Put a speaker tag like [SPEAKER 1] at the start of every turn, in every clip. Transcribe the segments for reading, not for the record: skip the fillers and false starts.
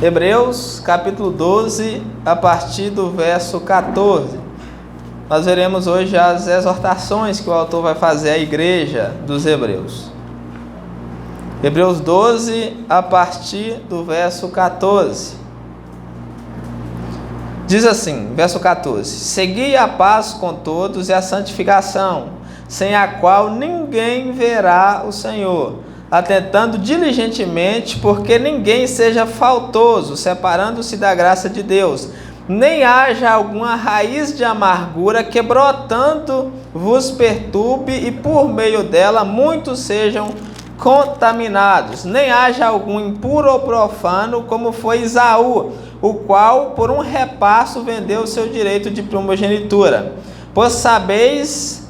[SPEAKER 1] Hebreus capítulo 12, a partir do verso 14. Nós veremos hoje as exortações que o autor vai fazer à igreja dos Hebreus. Hebreus 12, a partir do verso 14. Diz assim, verso 14: Segui a paz com todos e a santificação, sem a qual ninguém verá o Senhor, atentando diligentemente, porque ninguém seja faltoso, separando-se da graça de Deus, nem haja alguma raiz de amargura que brotando vos perturbe e por meio dela muitos sejam contaminados, nem haja algum impuro ou profano, como foi Esaú, o qual por um repasso vendeu o seu direito de primogenitura. Pois sabeis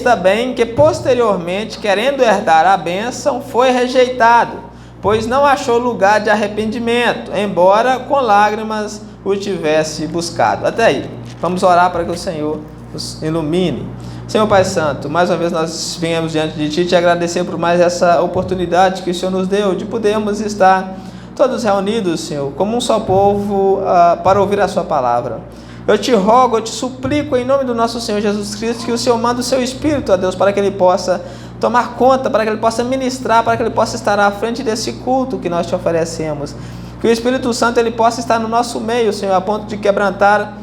[SPEAKER 1] também que posteriormente, querendo herdar a bênção, foi rejeitado, pois não achou lugar de arrependimento, embora com lágrimas o tivesse buscado. Até aí, vamos orar para que o Senhor nos ilumine. Senhor Pai Santo, mais uma vez nós viemos diante de Ti e te agradecer por mais essa oportunidade que o Senhor nos deu de podermos estar todos reunidos, Senhor, como um só povo para ouvir a Sua palavra. Eu te rogo, eu te suplico em nome do nosso Senhor Jesus Cristo que o Senhor manda o Seu Espírito a Deus para que Ele possa tomar conta, para que Ele possa ministrar, para que Ele possa estar à frente desse culto que nós te oferecemos. Que o Espírito Santo ele possa estar no nosso meio, Senhor, a ponto de quebrantar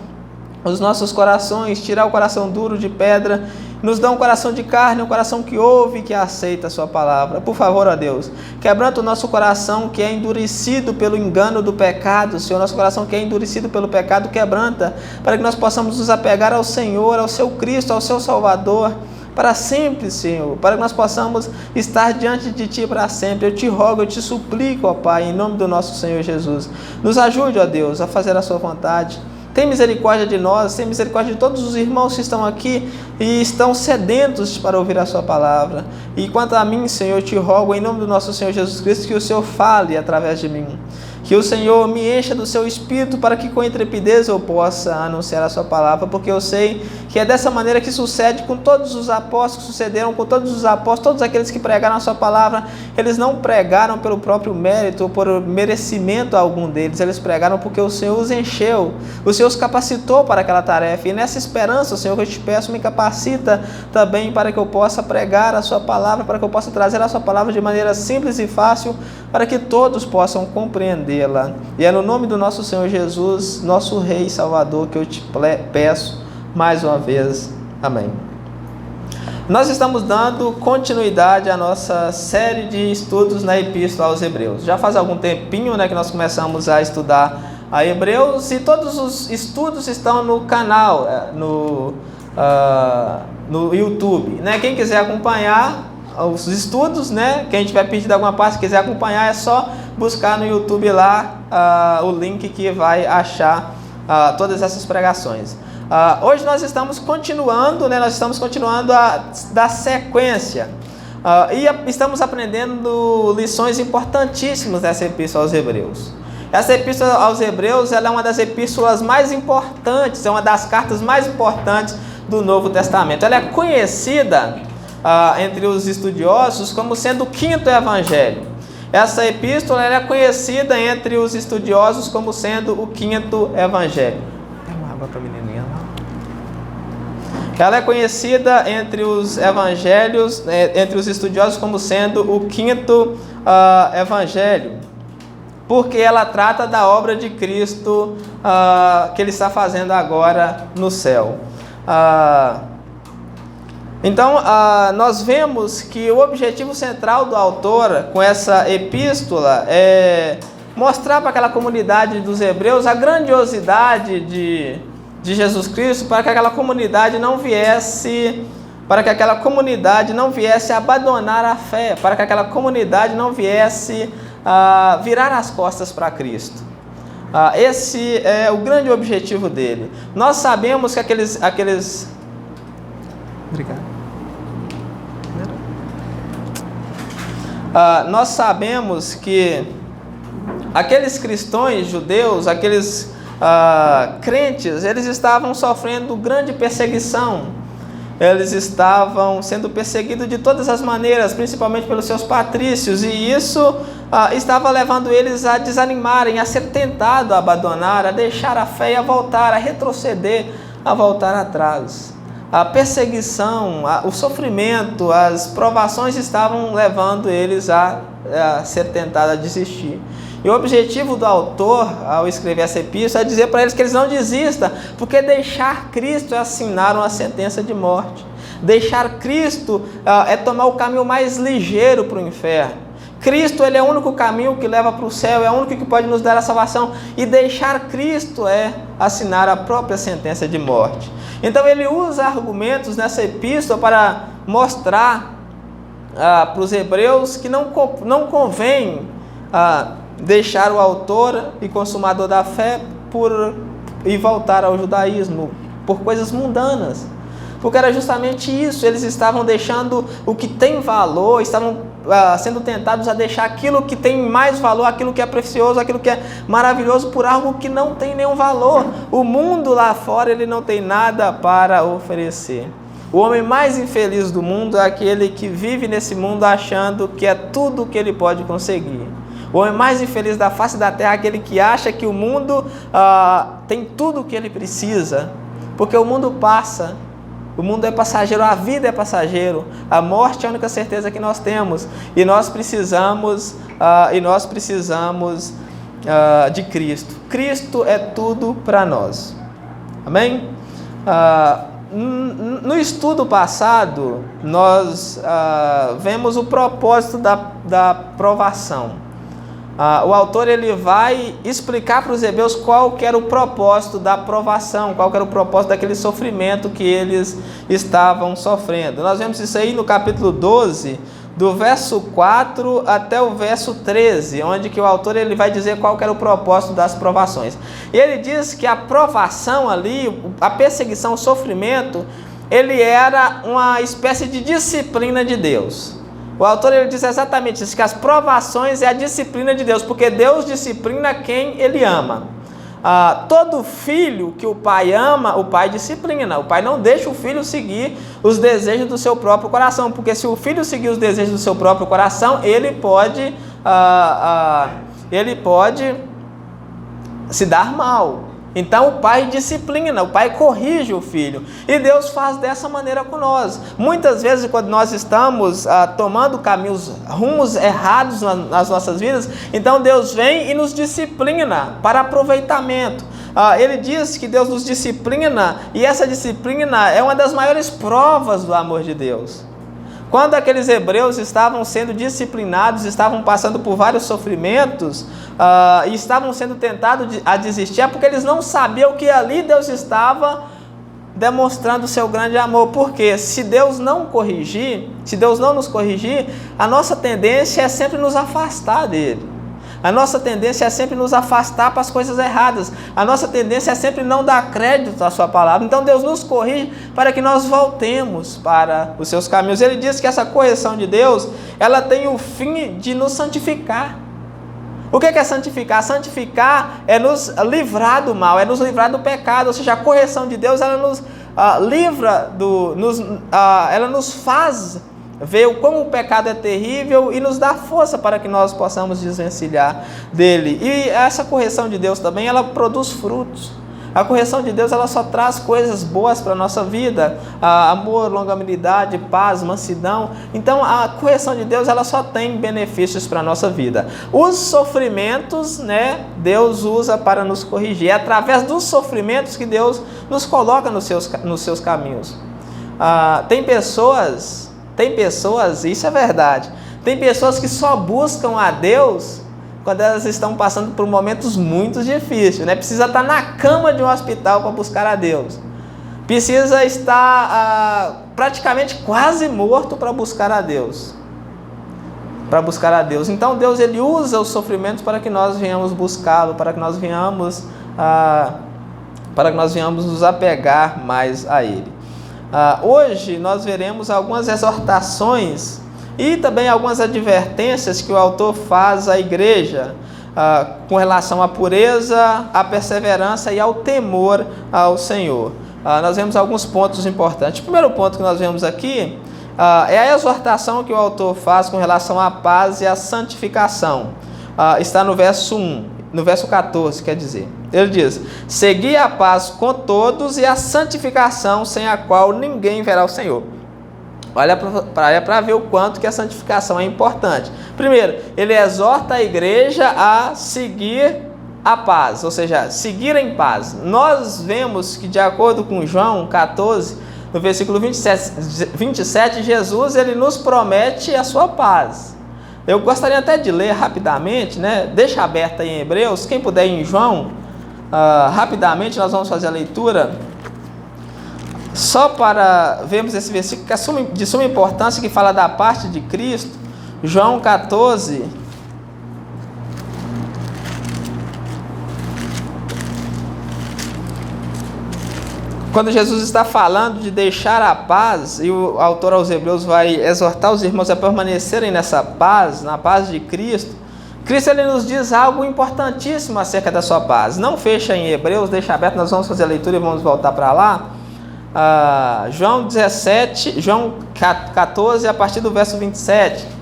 [SPEAKER 1] os nossos corações, tirar o coração duro de pedra, nos dá um coração de carne, um coração que ouve e que aceita a Sua palavra. Por favor, ó Deus, quebranta o nosso coração que é endurecido pelo engano do pecado, Senhor, nosso coração que é endurecido pelo pecado, quebranta, para que nós possamos nos apegar ao Senhor, ao Seu Cristo, ao Seu Salvador, para sempre, Senhor, para que nós possamos estar diante de Ti para sempre. Eu te rogo, eu te suplico, ó Pai, em nome do nosso Senhor Jesus, nos ajude, ó Deus, a fazer a Sua vontade. Tem misericórdia de nós, tem misericórdia de todos os irmãos que estão aqui e estão sedentos para ouvir a Sua palavra. E quanto a mim, Senhor, eu te rogo em nome do nosso Senhor Jesus Cristo que o Senhor fale através de mim. Que o Senhor me encha do Seu Espírito para que com intrepidez eu possa anunciar a Sua palavra, porque eu sei que é dessa maneira que sucede com todos os apóstolos, que sucederam com todos os apóstolos, todos aqueles que pregaram a Sua palavra. Eles não pregaram pelo próprio mérito ou por merecimento algum deles, eles pregaram porque o Senhor os encheu, o Senhor os capacitou para aquela tarefa. E nessa esperança, Senhor, que eu te peço, me capacita também para que eu possa pregar a Sua palavra, para que eu possa trazer a Sua palavra de maneira simples e fácil, para que todos possam compreendê-la. E é no nome do nosso Senhor Jesus, nosso Rei e Salvador, que eu te peço mais uma vez. Amém. Nós estamos dando continuidade à nossa série de estudos na Epístola aos Hebreus. Já faz algum tempinho, que nós começamos a estudar a Hebreus, e todos os estudos estão no canal, no YouTube. Quem quiser acompanhar os estudos, quem tiver pedido alguma parte, quiser acompanhar, é só buscar no YouTube lá o link que vai achar todas essas pregações. Hoje nós estamos continuando, a dar sequência e estamos aprendendo lições importantíssimas dessa Epístola aos Hebreus. Essa Epístola aos Hebreus ela é uma das epístolas mais importantes, é uma das cartas mais importantes do Novo Testamento. Ela é conhecida entre os estudiosos como sendo o quinto evangelho. Essa epístola ela é conhecida entre os estudiosos como sendo o quinto evangelho. Pega uma água para a menininha lá. Ela é conhecida entre os evangelhos, entre os estudiosos como sendo o quinto evangelho, porque ela trata da obra de Cristo que Ele está fazendo agora no céu. Então, nós vemos que o objetivo central do autor com essa epístola é mostrar para aquela comunidade dos hebreus a grandiosidade de Jesus Cristo, para que aquela comunidade não viesse abandonar a fé, para que aquela comunidade não viesse virar as costas para Cristo. Esse é o grande objetivo dele. Nós sabemos que aqueles... Obrigado. Nós sabemos que aqueles cristãos judeus, aqueles crentes, eles estavam sofrendo grande perseguição. eles estavam sendo perseguidos de todas as maneiras, principalmente pelos seus patrícios, e isso estava levando eles a desanimarem, a ser tentados a abandonar, a deixar a fé e a voltar, a retroceder, a voltar atrás. A perseguição, o sofrimento, as provações estavam levando eles a ser tentados a desistir. E o objetivo do autor, ao escrever essa epístola, é dizer para eles que eles não desistam, porque deixar Cristo é assinar uma sentença de morte. Deixar Cristo é tomar o caminho mais ligeiro para o inferno. Cristo, ele é o único caminho que leva para o céu, é o único que pode nos dar a salvação. E deixar Cristo é assinar a própria sentença de morte. Então ele usa argumentos nessa epístola para mostrar para os hebreus que não convém deixar o autor e consumador da fé e voltar ao judaísmo por coisas mundanas. Porque era justamente isso, eles estavam deixando o que tem valor, estavam sendo tentados a deixar aquilo que tem mais valor, aquilo que é precioso, aquilo que é maravilhoso, por algo que não tem nenhum valor. O mundo lá fora, ele não tem nada para oferecer. O homem mais infeliz do mundo é aquele que vive nesse mundo achando que é tudo o que ele pode conseguir. O homem mais infeliz da face da terra é aquele que acha que o mundo tem tudo o que ele precisa, porque o mundo passa. O mundo é passageiro, a vida é passageiro, a morte é a única certeza que nós temos, e nós precisamos de Cristo. Cristo é tudo para nós. Amém? No estudo passado, nós vemos o propósito da provação. O autor ele vai explicar para os hebreus qual que era o propósito da provação, qual que era o propósito daquele sofrimento que eles estavam sofrendo. Nós vemos isso aí no capítulo 12, do verso 4 até o verso 13, onde que o autor ele vai dizer qual que era o propósito das provações. E ele diz que a provação ali, a perseguição, o sofrimento, ele era uma espécie de disciplina de Deus. O autor ele diz exatamente isso, que as provações é a disciplina de Deus, porque Deus disciplina quem Ele ama. Todo filho que o pai ama, o pai disciplina. O pai não deixa o filho seguir os desejos do seu próprio coração, porque se o filho seguir os desejos do seu próprio coração, ele pode se dar mal. Então o pai disciplina, o pai corrige o filho, e Deus faz dessa maneira com nós. Muitas vezes quando nós estamos tomando rumos errados nas nossas vidas, então Deus vem e nos disciplina para aproveitamento. Ele diz que Deus nos disciplina, e essa disciplina é uma das maiores provas do amor de Deus. Quando aqueles hebreus estavam sendo disciplinados, estavam passando por vários sofrimentos e estavam sendo tentados a desistir, é porque eles não sabiam que ali Deus estava demonstrando o seu grande amor. Porque se Deus não corrigir, se Deus não nos corrigir, a nossa tendência é sempre nos afastar dele. A nossa tendência é sempre nos afastar para as coisas erradas. A nossa tendência é sempre não dar crédito à sua palavra. Então Deus nos corrige para que nós voltemos para os seus caminhos. Ele diz que essa correção de Deus, ela tem o fim de nos santificar. O que é santificar? Santificar é nos livrar do mal, é nos livrar do pecado. Ou seja, a correção de Deus, ela nos livra ela nos faz ver como o pecado é terrível e nos dá força para que nós possamos desvencilhar dele. E essa correção de Deus também, ela produz frutos. A correção de Deus, ela só traz coisas boas para a nossa vida, amor, longanimidade, paz, mansidão. Então a correção de Deus, ela só tem benefícios para a nossa vida. Os sofrimentos, Deus usa para nos corrigir. É através dos sofrimentos que Deus nos coloca nos seus caminhos. Tem pessoas, isso é verdade, tem pessoas que só buscam a Deus quando elas estão passando por momentos muito difíceis, Precisa estar na cama de um hospital para buscar a Deus. Precisa estar praticamente quase morto para buscar a Deus. Então Deus ele usa os sofrimentos para que nós venhamos buscá-lo, para que nós venhamos nos apegar mais a Ele. Hoje nós veremos algumas exortações e também algumas advertências que o autor faz à igreja com relação à pureza, à perseverança e ao temor ao Senhor. nós vemos alguns pontos importantes. O primeiro ponto que nós vemos aqui é a exortação que o autor faz com relação à paz e à santificação. Está no verso 1, no verso 14, quer dizer. Ele diz: segui a paz com todos e a santificação, sem a qual ninguém verá o Senhor. Olha para ver o quanto que a santificação é importante. Primeiro, ele exorta a igreja a seguir a paz, ou seja, seguir em paz. Nós vemos que, de acordo com João 14, no versículo 27, Jesus ele nos promete a sua paz. Eu gostaria até de ler rapidamente, né? Deixa aberto aí em Hebreus, quem puder ir em João, rapidamente nós vamos fazer a leitura, só para vermos esse versículo que é de suma importância, que fala da parte de Cristo. João 14, quando Jesus está falando de deixar a paz, e o autor aos Hebreus vai exortar os irmãos a permanecerem nessa paz, na paz de Cristo, Cristo ele nos diz algo importantíssimo acerca da sua paz. Não fecha em Hebreus, deixa aberto, nós vamos fazer a leitura e vamos voltar para lá. João 14, a partir do verso 27.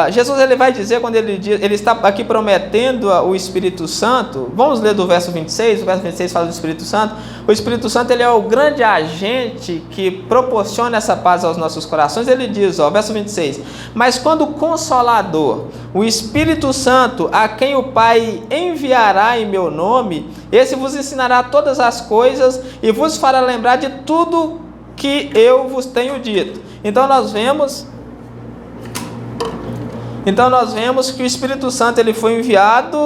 [SPEAKER 1] Jesus ele vai dizer, quando ele está aqui prometendo o Espírito Santo. Vamos ler do verso 26, o verso 26 fala do Espírito Santo. O Espírito Santo ele é o grande agente que proporciona essa paz aos nossos corações. Ele diz, verso 26, mas quando o Consolador, o Espírito Santo, a quem o Pai enviará em meu nome, esse vos ensinará todas as coisas e vos fará lembrar de tudo que eu vos tenho dito. Então nós vemos que o Espírito Santo ele foi enviado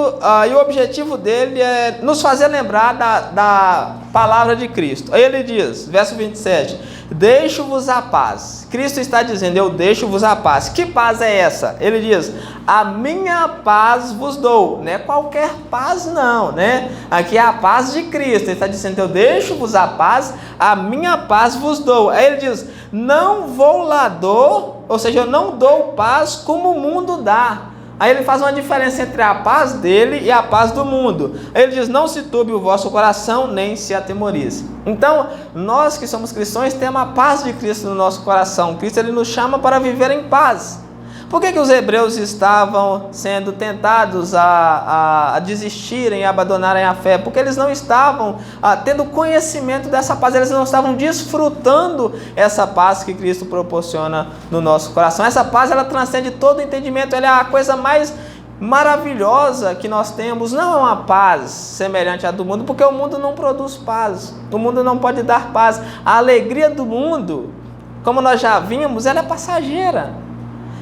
[SPEAKER 1] e o objetivo dele é nos fazer lembrar da palavra de Cristo. Aí ele diz, verso 27, deixo-vos a paz. Cristo está dizendo, eu deixo-vos a paz. Que paz é essa? Ele diz, a minha paz vos dou. Não é qualquer paz não, né? Aqui é a paz de Cristo. Ele está dizendo, eu deixo-vos a paz, a minha paz vos dou. Aí ele diz, não vou lá dou, ou seja, eu não dou paz como o mundo dá. Aí ele faz uma diferença entre a paz dele e a paz do mundo. Aí ele diz, não se turbe o vosso coração, nem se atemorize. Então, nós que somos cristãos temos a paz de Cristo no nosso coração. Cristo ele nos chama para viver em paz. Por que os hebreus estavam sendo tentados a desistirem, a abandonarem a fé? Porque eles não estavam tendo conhecimento dessa paz, eles não estavam desfrutando essa paz que Cristo proporciona no nosso coração. Essa paz, ela transcende todo o entendimento, ela é a coisa mais maravilhosa que nós temos. Não é uma paz semelhante à do mundo, porque o mundo não produz paz, o mundo não pode dar paz. A alegria do mundo, como nós já vimos, ela é passageira.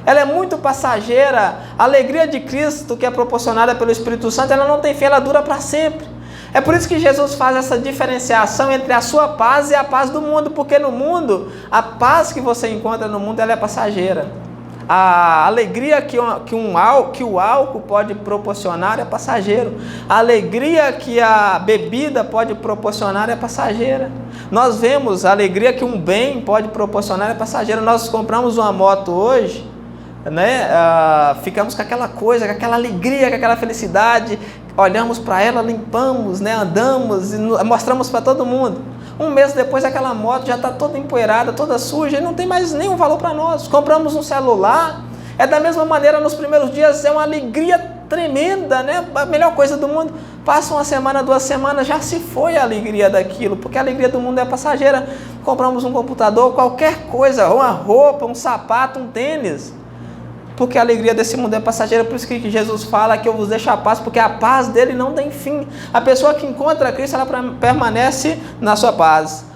[SPEAKER 1] Ela é muito passageira. A alegria de Cristo, que é proporcionada pelo Espírito Santo, ela não tem fim, ela dura para sempre. É por isso que Jesus faz essa diferenciação entre a sua paz e a paz do mundo, porque no mundo, a paz que você encontra no mundo, ela é passageira. A alegria que o álcool pode proporcionar é passageiro. A alegria que a bebida pode proporcionar é passageira. Nós vemos a alegria que um bem pode proporcionar é passageira. Nós compramos uma moto hoje, né? Ficamos com aquela coisa, com aquela alegria, com aquela felicidade, olhamos para ela, limpamos, né? Andamos e mostramos para todo mundo. Um mês depois aquela moto já está toda empoeirada, toda suja e não tem mais nenhum valor para nós. Compramos um celular, é da mesma maneira. Nos primeiros dias é uma alegria tremenda, né? A melhor coisa do mundo. Passa uma semana, 2 semanas, já se foi a alegria daquilo, porque a alegria do mundo é passageira. Compramos um computador, qualquer coisa, uma roupa, um sapato, um tênis, porque a alegria desse mundo é passageira. Por isso que Jesus fala que eu vos deixo a paz, porque a paz dele não tem fim. A pessoa que encontra Cristo, ela permanece na sua paz.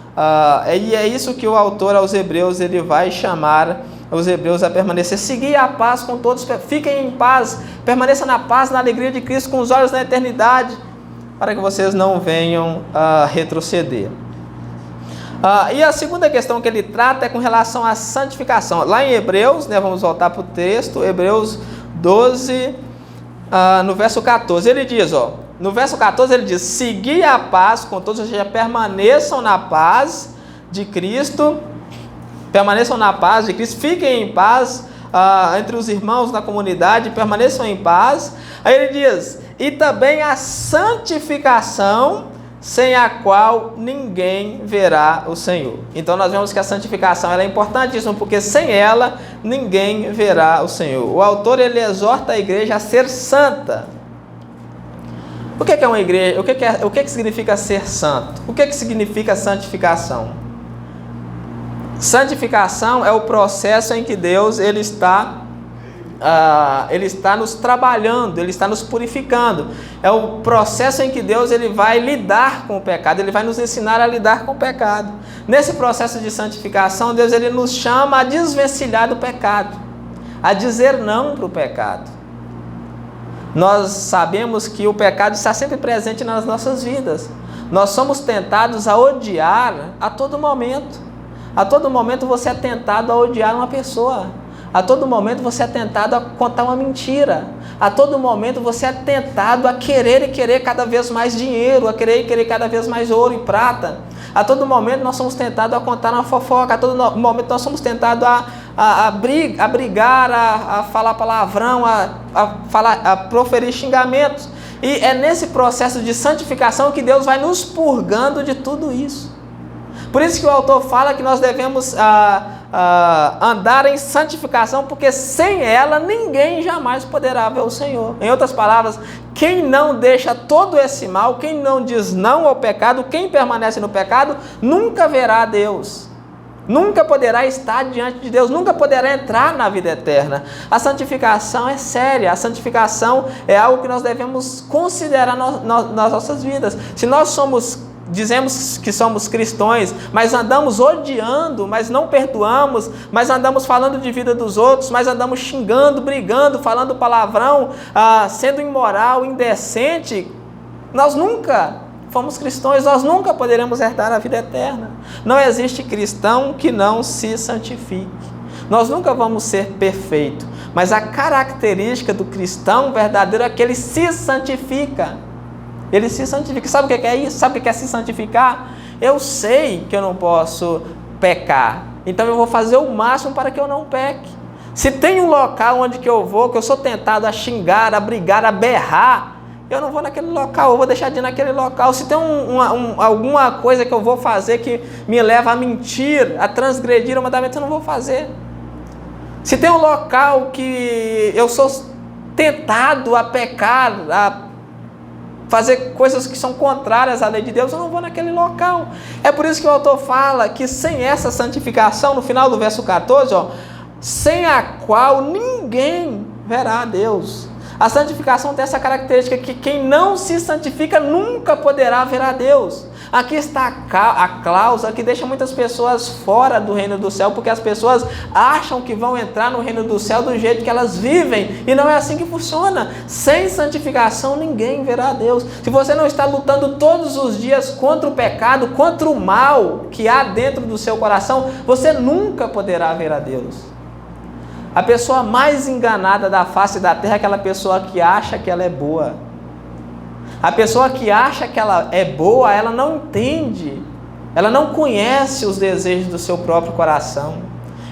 [SPEAKER 1] E é isso que o autor aos Hebreus, ele vai chamar os hebreus a permanecer. Seguir a paz com todos, fiquem em paz, permaneça na paz, na alegria de Cristo, com os olhos na eternidade, para que vocês não venham retroceder. E a segunda questão que ele trata é com relação à santificação. Lá em Hebreus, né, vamos voltar para o texto, Hebreus 12, no verso 14, ele diz, no verso 14 ele diz, segui a paz com todos, ou seja, permaneçam na paz de Cristo, fiquem em paz entre os irmãos na comunidade, permaneçam em paz. Aí ele diz, e também a santificação, sem a qual ninguém verá o Senhor. Então nós vemos que a santificação ela é importantíssima, porque sem ela ninguém verá o Senhor. O autor ele exorta a igreja a ser santa. O que é uma igreja? O que significa ser santo? O que significa santificação? Santificação é o processo em que Deus ele está nos trabalhando, Ele está nos purificando. É o processo em que Deus ele vai lidar com o pecado, Ele vai nos ensinar a lidar com o pecado. Nesse processo de santificação, Deus ele nos chama a desvencilhar do pecado, a dizer não para o pecado. Nós sabemos que o pecado está sempre presente nas nossas vidas. Nós somos tentados a odiar a todo momento. A todo momento você é tentado a odiar uma pessoa. A todo momento você é tentado a contar uma mentira. A todo momento você é tentado a querer cada vez mais dinheiro, a querer cada vez mais ouro e prata. A todo momento nós somos tentados a contar uma fofoca. A todo momento nós somos tentados a brigar, a falar palavrão, a proferir xingamentos. E é nesse processo de santificação que Deus vai nos purgando de tudo isso. Por isso que o autor fala que nós devemos andar em santificação, porque sem ela ninguém jamais poderá ver o Senhor. Em outras palavras, quem não deixa todo esse mal, quem não diz não ao pecado, quem permanece no pecado, nunca verá a Deus. Nunca poderá estar diante de Deus, nunca poderá entrar na vida eterna. A santificação é séria, a santificação é algo que nós devemos considerar nas nossas vidas. Se nós dizemos que somos cristãos, mas andamos odiando, mas não perdoamos, mas andamos falando de vida dos outros, mas andamos xingando, brigando, falando palavrão, sendo imoral, indecente, nós nunca fomos cristãos, nós nunca poderemos herdar a vida eterna. Não existe cristão que não se santifique. Nós nunca vamos ser perfeitos, mas a característica do cristão verdadeiro é que ele se santifica. Ele se santifica. Sabe o que é isso? Sabe o que é se santificar? Eu sei que eu não posso pecar, então eu vou fazer o máximo para que eu não peque. Se tem um local onde que eu vou, que eu sou tentado a xingar, a brigar, a berrar, eu não vou naquele local, eu vou deixar de ir naquele local. Se tem alguma coisa que eu vou fazer que me leva a mentir, a transgredir o mandamento, eu não vou fazer. Se tem um local que eu sou tentado a pecar, a fazer coisas que são contrárias à lei de Deus, eu não vou naquele local. É por isso que o autor fala que sem essa santificação, no final do verso 14, sem a qual ninguém verá a Deus. A santificação tem essa característica que quem não se santifica nunca poderá ver a Deus. Aqui está a cláusula que deixa muitas pessoas fora do reino do céu, porque as pessoas acham que vão entrar no reino do céu do jeito que elas vivem, e não é assim que funciona. Sem santificação ninguém verá a Deus. Se você não está lutando todos os dias contra o pecado, contra o mal que há dentro do seu coração, você nunca poderá ver a Deus. A pessoa mais enganada da face da terra é aquela pessoa que acha que ela é boa. A pessoa que acha que ela é boa, ela não entende, ela não conhece os desejos do seu próprio coração.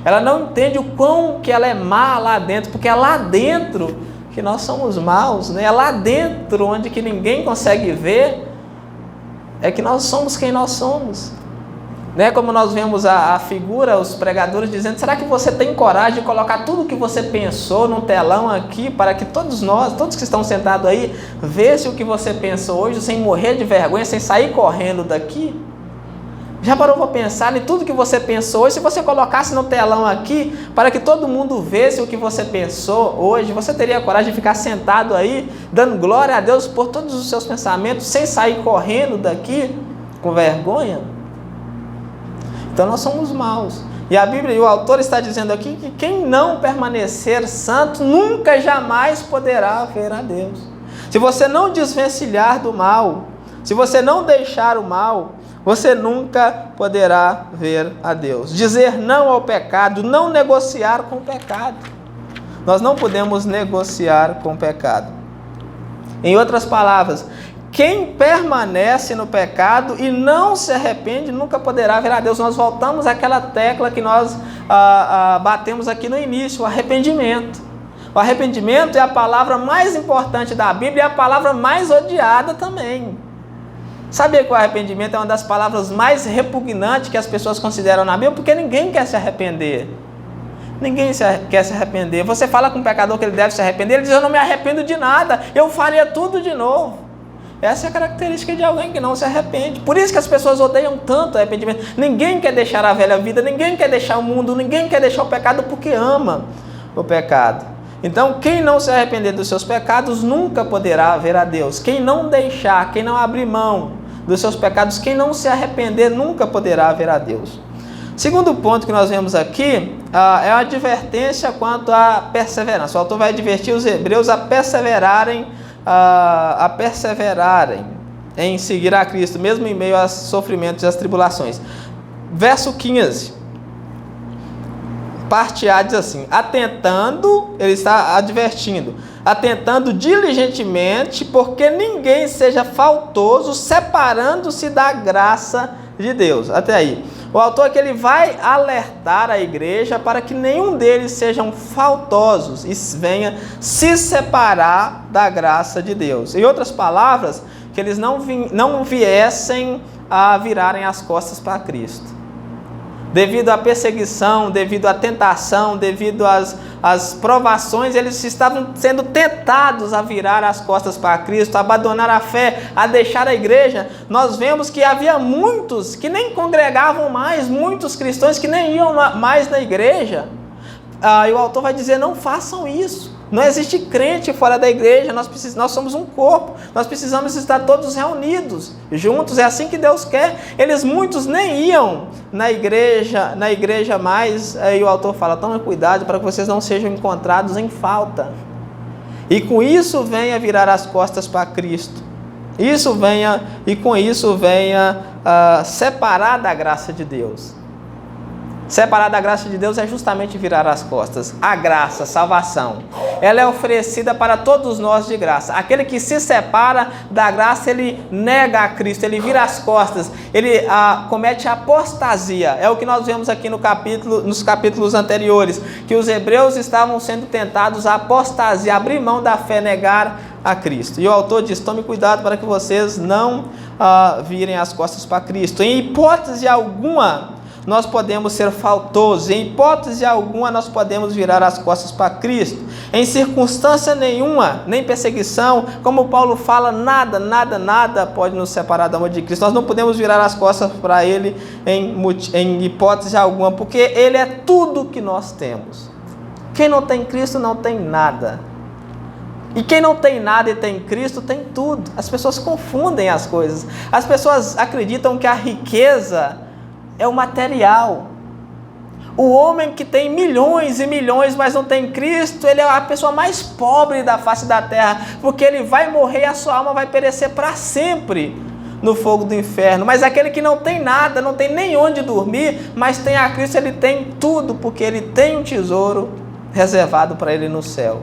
[SPEAKER 1] Ela não entende o quão que ela é má lá dentro, porque é lá dentro que nós somos maus, né? É lá dentro onde que ninguém consegue ver, é que nós somos quem nós somos. Né? Como nós vemos a figura, os pregadores dizendo, será que você tem coragem de colocar tudo o que você pensou num telão aqui, para que todos nós, todos que estão sentados aí, vejam o que você pensou hoje, sem morrer de vergonha, sem sair correndo daqui? Já parou para pensar em tudo que você pensou hoje? Se você colocasse no telão aqui, para que todo mundo vesse o que você pensou hoje, você teria coragem de ficar sentado aí, dando glória a Deus por todos os seus pensamentos, sem sair correndo daqui, com vergonha? Então nós somos maus. E a Bíblia, e o autor está dizendo aqui que quem não permanecer santo nunca jamais poderá ver a Deus. Se você não desvencilhar do mal, se você não deixar o mal, você nunca poderá ver a Deus. Dizer não ao pecado, não negociar com o pecado. Nós não podemos negociar com o pecado. Em outras palavras, quem permanece no pecado e não se arrepende nunca poderá ver a Deus. Nós voltamos àquela tecla que nós batemos aqui no início, o arrependimento. O arrependimento é a palavra mais importante da Bíblia e a palavra mais odiada também. Sabia que o arrependimento é uma das palavras mais repugnantes que as pessoas consideram na Bíblia? Porque ninguém quer se arrepender. Ninguém quer se arrepender. Você fala com um pecador que ele deve se arrepender, ele diz: eu não me arrependo de nada, eu faria tudo de novo. Essa é a característica de alguém que não se arrepende. Por isso que as pessoas odeiam tanto o arrependimento. Ninguém quer deixar a velha vida, ninguém quer deixar o mundo, ninguém quer deixar o pecado porque ama o pecado. Então, quem não se arrepender dos seus pecados nunca poderá ver a Deus. Quem não deixar, quem não abrir mão dos seus pecados, quem não se arrepender nunca poderá ver a Deus. Segundo ponto que nós vemos aqui é a advertência quanto à perseverança. O autor vai advertir os hebreus a perseverarem em seguir a Cristo, mesmo em meio aos sofrimentos e às tribulações. Verso 15, parte A diz assim: atentando, ele está advertindo, atentando diligentemente, porque ninguém seja faltoso, separando-se da graça de Deus. Até aí. O autor aqui ele vai alertar a igreja para que nenhum deles sejam faltosos e venha se separar da graça de Deus. Em outras palavras, que eles não viessem a virarem as costas para Cristo. Devido à perseguição, devido à tentação, devido às provações, eles estavam sendo tentados a virar as costas para Cristo, a abandonar a fé, a deixar a igreja. Nós vemos que havia muitos que nem congregavam mais, muitos cristãos que nem iam mais na igreja. E o autor vai dizer: não façam isso. Não existe crente fora da igreja, nós somos um corpo, nós precisamos estar todos reunidos, juntos, é assim que Deus quer. Muitos nem iam na igreja mais, aí o autor fala: tome cuidado para que vocês não sejam encontrados em falta. E com isso venha virar as costas para Cristo. Com isso venha separar da graça de Deus. Separar da graça de Deus é justamente virar as costas. A graça, a salvação, ela é oferecida para todos nós de graça. Aquele que se separa da graça, ele nega a Cristo, ele vira as costas, ele comete apostasia. É o que nós vemos aqui nos capítulos anteriores, que os hebreus estavam sendo tentados a apostasia, abrir mão da fé, negar a Cristo. E o autor diz: tome cuidado para que vocês não virem as costas para Cristo. Em hipótese alguma nós podemos ser faltosos, em hipótese alguma nós podemos virar as costas para Cristo, em circunstância nenhuma, nem perseguição, como Paulo fala, nada pode nos separar do amor de Cristo. Nós não podemos virar as costas para Ele em hipótese alguma, porque Ele é tudo que nós temos. Quem não tem Cristo não tem nada. E quem não tem nada e tem Cristo tem tudo. As pessoas confundem as coisas. As pessoas acreditam que a riqueza é o material. O homem que tem milhões e milhões, mas não tem Cristo, ele é a pessoa mais pobre da face da terra, porque ele vai morrer e a sua alma vai perecer para sempre no fogo do inferno. Mas aquele que não tem nada, não tem nem onde dormir, mas tem a Cristo, ele tem tudo, porque ele tem um tesouro reservado para ele no céu.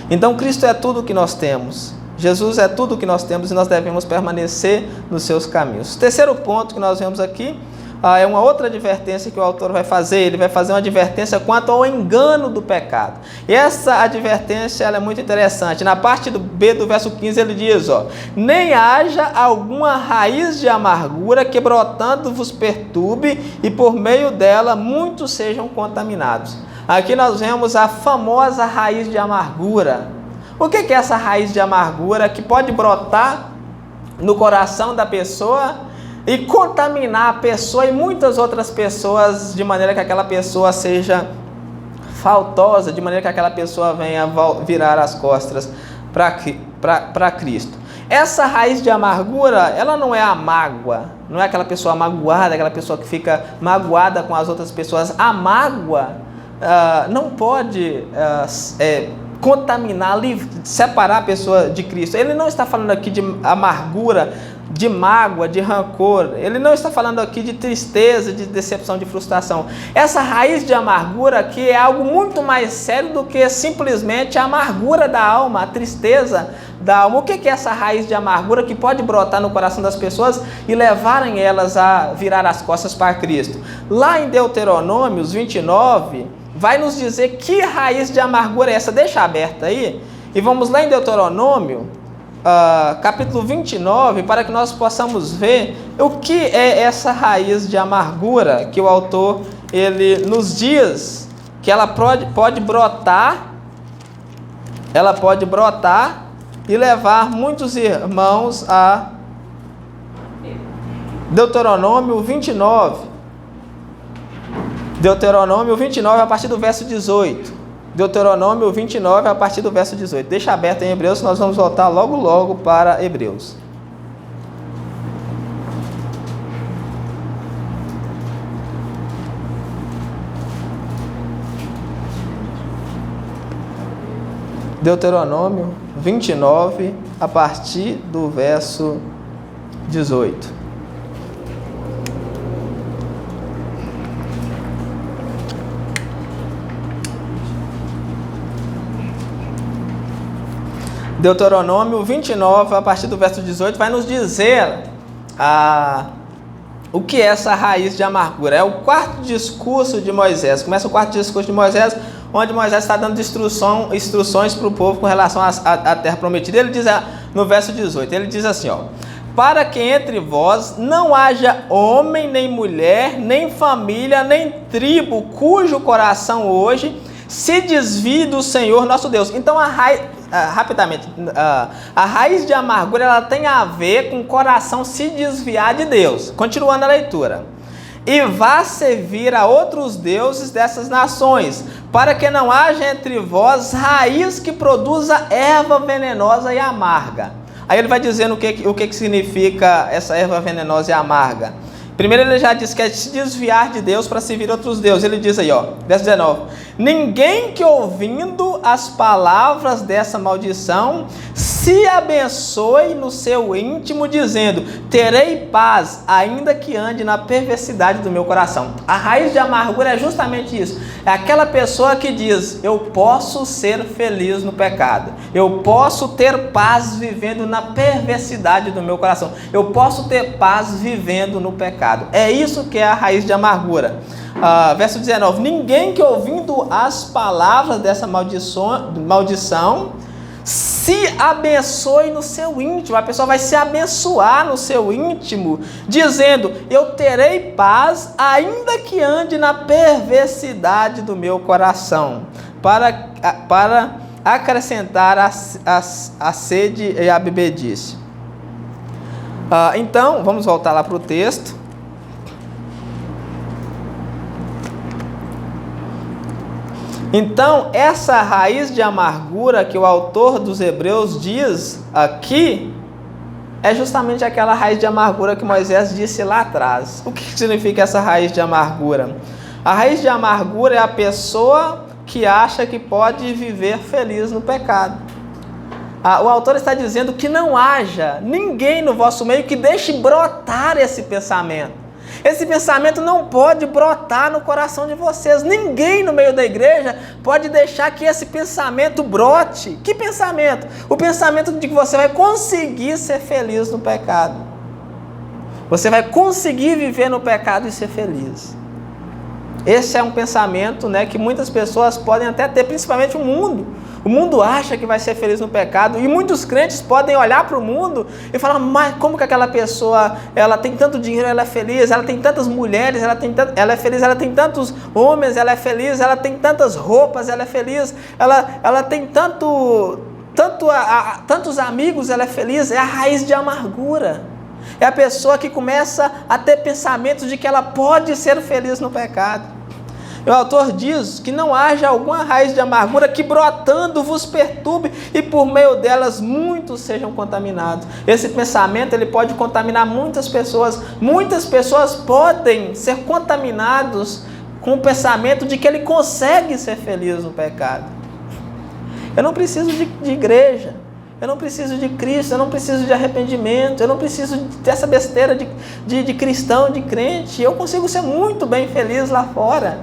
[SPEAKER 1] Então Cristo é tudo o que nós temos. Jesus é tudo o que nós temos e nós devemos permanecer nos seus caminhos. O terceiro ponto que nós vemos aqui é uma outra advertência que o autor vai fazer. Ele vai fazer uma advertência quanto ao engano do pecado. E essa advertência ela é muito interessante. Na parte do B do verso 15 ele diz: nem haja alguma raiz de amargura que brotando vos perturbe e por meio dela muitos sejam contaminados. Aqui nós vemos a famosa raiz de amargura. O que é essa raiz de amargura que pode brotar no coração da pessoa e contaminar a pessoa e muitas outras pessoas, de maneira que aquela pessoa seja faltosa, de maneira que aquela pessoa venha virar as costas para Cristo? Essa raiz de amargura, ela não é a mágoa, não é aquela pessoa magoada, aquela pessoa que fica magoada com as outras pessoas. A mágoa não pode contaminar, separar a pessoa de Cristo. Ele não está falando aqui de amargura, de mágoa, de rancor. Ele não está falando aqui de tristeza, de decepção, de frustração. Essa raiz de amargura aqui é algo muito mais sério do que simplesmente a amargura da alma, a tristeza da alma. O que é essa raiz de amargura que pode brotar no coração das pessoas e levarem elas a virar as costas para Cristo? Lá em Deuteronômio 29, vai nos dizer que raiz de amargura é essa. Deixa aberta aí. E vamos lá em Deuteronômio, capítulo 29, para que nós possamos ver o que é essa raiz de amargura que o autor ele nos diz que ela pode brotar e levar muitos irmãos a Deuteronômio 29. Deuteronômio 29 a partir do verso 18. Deuteronômio 29 a partir do verso 18. Deixa aberto em Hebreus, nós vamos voltar logo para Hebreus. Deuteronômio 29 a partir do verso 18. Deuteronômio 29, a partir do verso 18, vai nos dizer o que é essa raiz de amargura. É o quarto discurso de Moisés. Começa o quarto discurso de Moisés, onde Moisés está dando instruções para o povo com relação à terra prometida. Ele diz no verso 18, ele diz assim, para que entre vós não haja homem, nem mulher, nem família, nem tribo, cujo coração hoje se desvie do Senhor nosso Deus. Então, rapidamente, a raiz de amargura ela tem a ver com o coração se desviar de Deus. Continuando a leitura. E vá servir a outros deuses dessas nações, para que não haja entre vós raiz que produza erva venenosa e amarga. Aí ele vai dizendo o que significa essa erva venenosa e amarga. Primeiro ele já diz que é se desviar de Deus para servir outros deuses. Ele diz aí, verso 19. Ninguém que ouvindo as palavras dessa maldição se abençoe no seu íntimo, dizendo, terei paz, ainda que ande na perversidade do meu coração. A raiz de amargura é justamente isso. É aquela pessoa que diz, eu posso ser feliz no pecado. Eu posso ter paz vivendo na perversidade do meu coração. Eu posso ter paz vivendo no pecado. É isso que é a raiz de amargura. Verso 19. Ninguém que ouvindo as palavras dessa maldição se abençoe no seu íntimo. A pessoa vai se abençoar no seu íntimo, dizendo, eu terei paz, ainda que ande na perversidade do meu coração, para acrescentar a sede e a bebedice. Então, vamos voltar lá para o texto. Então, essa raiz de amargura que o autor dos Hebreus diz aqui, é justamente aquela raiz de amargura que Moisés disse lá atrás. O que significa essa raiz de amargura? A raiz de amargura é a pessoa que acha que pode viver feliz no pecado. O autor está dizendo que não haja ninguém no vosso meio que deixe brotar esse pensamento. Esse pensamento não pode brotar no coração de vocês. Ninguém no meio da igreja pode deixar que esse pensamento brote. Que pensamento? O pensamento de que você vai conseguir ser feliz no pecado. Você vai conseguir viver no pecado e ser feliz. Esse é um pensamento, que muitas pessoas podem até ter, principalmente o mundo. O mundo acha que vai ser feliz no pecado e muitos crentes podem olhar para o mundo e falar, mas como que aquela pessoa, ela tem tanto dinheiro, ela é feliz, ela tem tantas mulheres, ela é feliz, ela tem tantos homens, ela é feliz, ela tem tantas roupas, ela é feliz, ela tem tantos amigos, ela é feliz. É a raiz de amargura. É a pessoa que começa a ter pensamentos de que ela pode ser feliz no pecado. O autor diz que não haja alguma raiz de amargura que brotando vos perturbe e por meio delas muitos sejam contaminados. Esse pensamento ele pode contaminar muitas pessoas. Muitas pessoas podem ser contaminados com o pensamento de que ele consegue ser feliz no pecado. Eu não preciso de igreja. Eu não preciso de Cristo, eu não preciso de arrependimento, eu não preciso dessa besteira de cristão, de crente. Eu consigo ser muito bem feliz lá fora.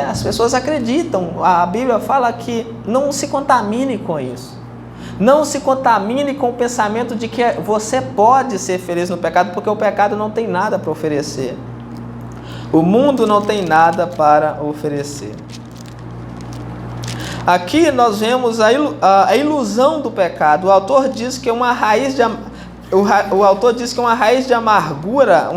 [SPEAKER 1] As pessoas acreditam. A Bíblia fala que não se contamine com isso. Não se contamine com o pensamento de que você pode ser feliz no pecado, porque o pecado não tem nada para oferecer. O mundo não tem nada para oferecer. Aqui nós vemos a ilusão do pecado. O autor diz que é uma raiz de o autor diz que é uma raiz de amargura,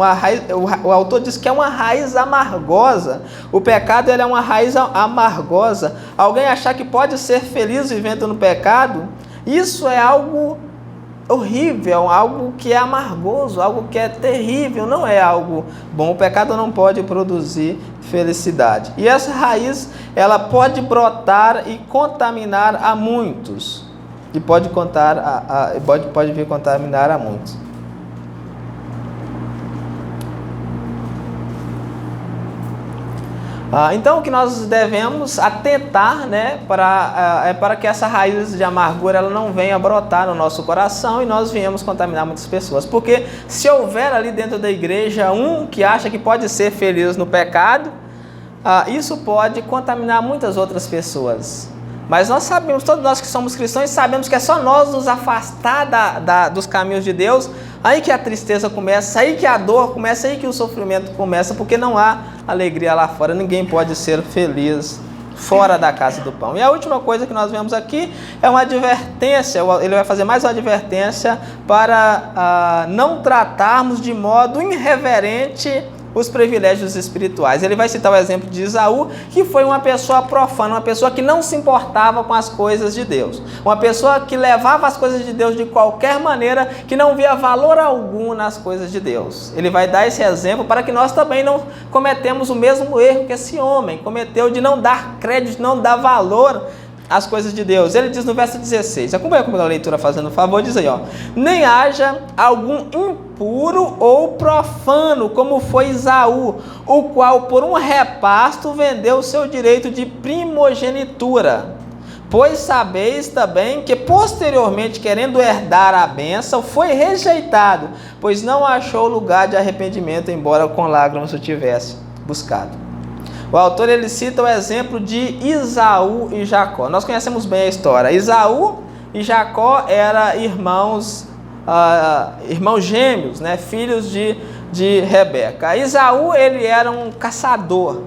[SPEAKER 1] o autor diz que é uma raiz amargosa. O pecado ele é uma raiz amargosa. Alguém achar que pode ser feliz vivendo no pecado, isso é algo horrível, algo que é amargoso, algo que é terrível, não é algo bom. O pecado não pode produzir felicidade. E essa raiz, ela pode brotar e contaminar a muitos. E pode vir contaminar a muitos. Então, o que nós devemos atentar, né, para que essa raiz de amargura ela não venha brotar no nosso coração e nós venhamos contaminar muitas pessoas. Porque se houver ali dentro da igreja um que acha que pode ser feliz no pecado, isso pode contaminar muitas outras pessoas. Mas nós sabemos, todos nós que somos cristãos, sabemos que é só nós nos afastar dos caminhos de Deus, aí que a tristeza começa, aí que a dor começa, aí que o sofrimento começa, porque não há alegria lá fora, ninguém pode ser feliz fora da casa do pão. E a última coisa que nós vemos aqui é uma advertência, ele vai fazer mais uma advertência para não tratarmos de modo irreverente os privilégios espirituais. Ele vai citar o exemplo de Esaú, que foi uma pessoa profana, uma pessoa que não se importava com as coisas de Deus, uma pessoa que levava as coisas de Deus de qualquer maneira, que não via valor algum nas coisas de Deus. Ele vai dar esse exemplo para que nós também não cometemos o mesmo erro que esse homem cometeu, de não dar crédito, não dar valor as coisas de Deus. Ele diz no verso 16, acompanha comigo a leitura fazendo um favor, diz aí, nem haja algum impuro ou profano, como foi Esaú, o qual por um repasto vendeu o seu direito de primogenitura. Pois sabeis também que posteriormente, querendo herdar a bênção, foi rejeitado, pois não achou lugar de arrependimento, embora com lágrimas o tivesse buscado. O autor ele cita o exemplo de Esaú e Jacó. Nós conhecemos bem a história. Esaú e Jacó eram irmãos gêmeos, né? Filhos de Rebeca. Esaú ele era um caçador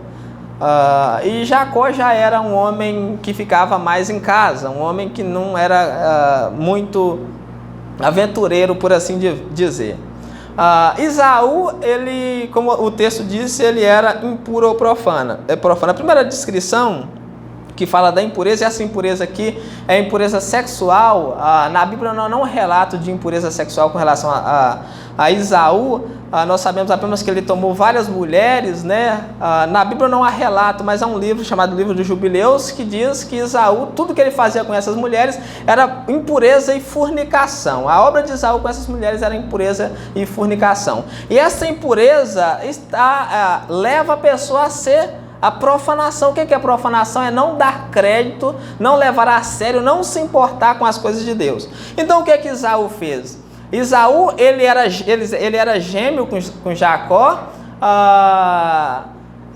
[SPEAKER 1] e Jacó já era um homem que ficava mais em casa, um homem que não era muito aventureiro, por assim dizer. Esaú, ele, como o texto disse, ele era impuro ou profana. A primeira descrição que fala da impureza, e essa impureza aqui é impureza sexual. Na Bíblia não há relato de impureza sexual com relação a Esaú. Nós sabemos apenas que ele tomou várias mulheres, né? Na Bíblia não há relato, mas há um livro chamado Livro dos Jubileus que diz que Esaú, tudo que ele fazia com essas mulheres era impureza e fornicação. A obra de Esaú com essas mulheres era impureza e fornicação. E essa impureza leva a pessoa a ser a profanação. O que é profanação? É não dar crédito, não levar a sério, não se importar com as coisas de Deus. Então o que Esaú fez? Esaú, ele era gêmeo com Jacó,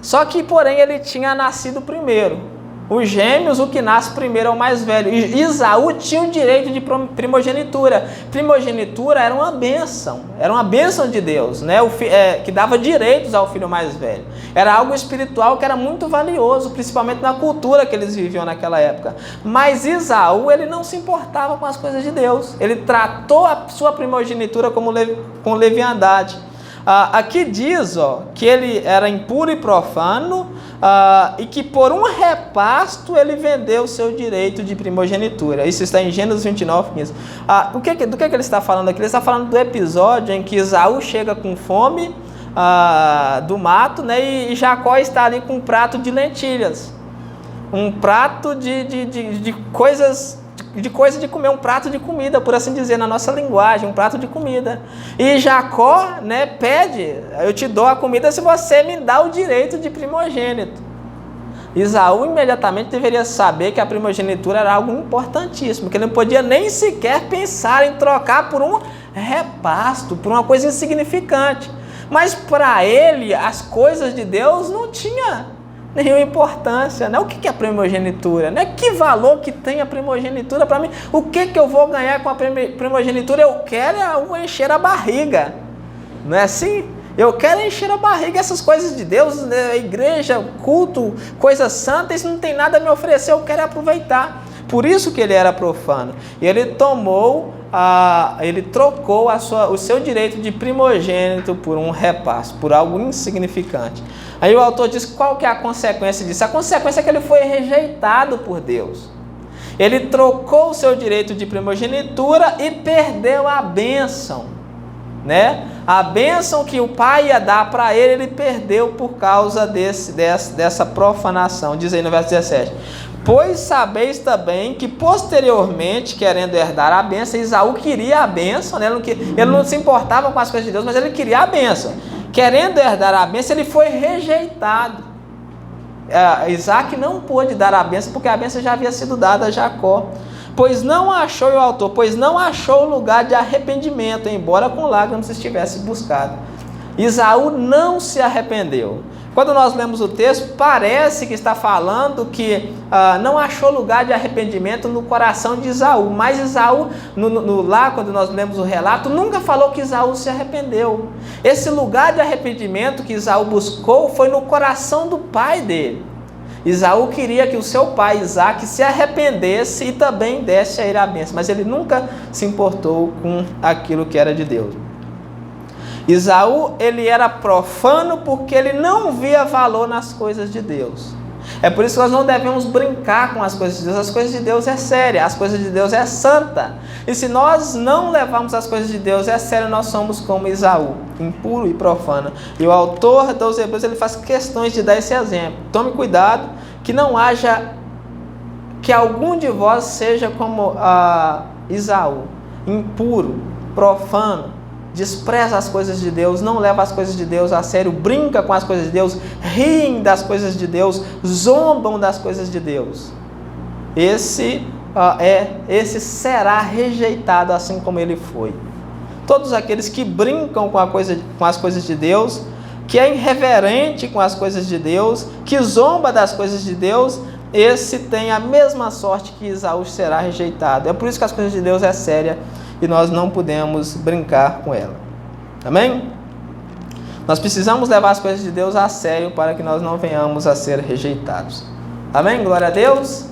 [SPEAKER 1] só que, porém, ele tinha nascido primeiro. Os gêmeos, o que nasce primeiro é o mais velho. E Esaú tinha o direito de primogenitura. Primogenitura era uma bênção de Deus, né? Que dava direitos ao filho mais velho. Era algo espiritual que era muito valioso, principalmente na cultura que eles viviam naquela época. Mas Esaú, ele não se importava com as coisas de Deus. Ele tratou a sua primogenitura com leviandade. Aqui diz que ele era impuro e profano e que por um repasto ele vendeu o seu direito de primogenitura. Isso está em Gênesis 29, 15. Do que ele está falando aqui? Ele está falando do episódio em que Esaú chega com fome do mato, né, e Jacó está ali com um prato de lentilhas. Um prato de coisas... de coisa de comer, um prato de comida, por assim dizer, na nossa linguagem, um prato de comida. E Jacó, né, pede, eu te dou a comida se você me dá o direito de primogênito. Esaú imediatamente deveria saber que a primogenitura era algo importantíssimo, que ele não podia nem sequer pensar em trocar por um repasto, por uma coisa insignificante. Mas para ele, as coisas de Deus não tinham nenhuma importância, né? O que é a primogenitura? Né? Que valor que tem a primogenitura para mim? O que eu vou ganhar com a primogenitura? Eu quero encher a barriga, não é assim? Eu quero encher a barriga, essas coisas de Deus, né? Igreja, culto, coisas santas, isso não tem nada a me oferecer, eu quero aproveitar. Por isso que ele era profano. E ele trocou o seu direito de primogênito por um repasse, por algo insignificante. Aí o autor diz qual que é a consequência disso. A consequência é que ele foi rejeitado por Deus. Ele trocou o seu direito de primogenitura e perdeu a bênção, né? A bênção que o pai ia dar para ele, ele perdeu por causa dessa profanação. Diz aí no verso 17: pois sabeis também que posteriormente, querendo herdar a bênção, Esaú queria a bênção, né? Ele não se importava com as coisas de Deus, mas ele queria a bênção. Querendo herdar a bênção, ele foi rejeitado. Isaac não pôde dar a bênção, porque a bênção já havia sido dada a Jacó. Pois não achou, o autor, pois não achou lugar de arrependimento, embora com lágrimas estivesse buscado. Esaú não se arrependeu. Quando nós lemos o texto, parece que está falando que não achou lugar de arrependimento no coração de Esaú. Mas Esaú, lá quando nós lemos o relato, nunca falou que Esaú se arrependeu. Esse lugar de arrependimento que Esaú buscou foi no coração do pai dele. Esaú queria que o seu pai, Isaac, se arrependesse e também desse a ele a bênção. Mas ele nunca se importou com aquilo que era de Deus. Esaú, ele era profano porque ele não via valor nas coisas de Deus. É por isso que nós não devemos brincar com as coisas de Deus. As coisas de Deus é séria, as coisas de Deus é santa. E se nós não levarmos as coisas de Deus é sério, nós somos como Esaú, impuro e profano. E o autor dos Hebreus, ele faz questões de dar esse exemplo. Tome cuidado que não haja, que algum de vós seja como Esaú, impuro, profano, despreza as coisas de Deus, não leva as coisas de Deus a sério, brinca com as coisas de Deus, riem das coisas de Deus, zombam das coisas de Deus. Esse será rejeitado assim como ele foi. Todos aqueles que brincam com as coisas de Deus, que é irreverente com as coisas de Deus, que zomba das coisas de Deus, esse tem a mesma sorte que Esaú, será rejeitado. É por isso que as coisas de Deus é séria e nós não podemos brincar com ela. Amém? Nós precisamos levar as coisas de Deus a sério para que nós não venhamos a ser rejeitados. Amém? Glória a Deus.